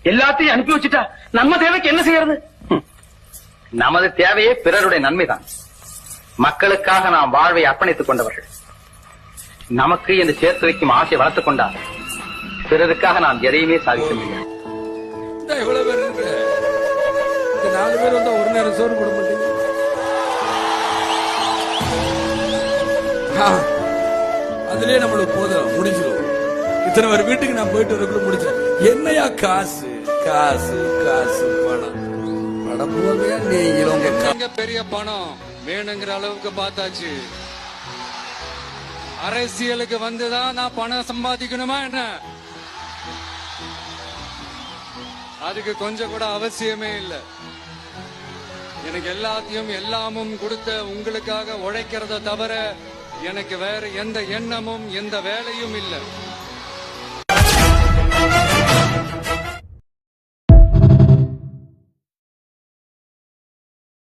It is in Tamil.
எல்லாத்தையும் அனுப்பி வச்சுட்டா நம்ம தேவைக்கு என்ன செய்யறது? நமது தேவையே பிறருடைய நன்மைதான். மக்களுக்காக நாம் வாழ்வை அர்ப்பணித்துக் கொண்டவர்கள். நமக்கு என்று சேர்த்து வைக்கும் ஆசை வளர்த்துக் கொண்டால் பிறருக்காக நாம் எதையுமே சாதிக்க முடியாது. எவ்வளவு பேர் இருக்கு? 4 பேர் வந்தா ஒரு நேரம் சோறு போட மாட்டீங்க. அதுலயே நம்மளுக்கு போதும், முடிஞ்சிடும். இத்தனை ஒரு வீட்டுக்கு நான் போயிட்டு வரக்குள்ள முடிச்சேன். என்னையா காசு காசு காசு பணம் படம் போகையா நீங்க பெரிய பணம் வேணுங்கிற அளவுக்கு பார்த்தாச்சு. அரசியலுக்கு வந்துதான் நான் பணம் சம்பாதிக்கணுமா என்ன? அதுக்கு கொஞ்சம் கூட அவசியமே இல்லை. எனக்கு எல்லாத்தையும் எல்லாமும் கொடுத்த உங்களுக்காக உழைக்கிறத தவிர எனக்கு வேற எந்த எண்ணமும் எந்த வேலையும் இல்லை.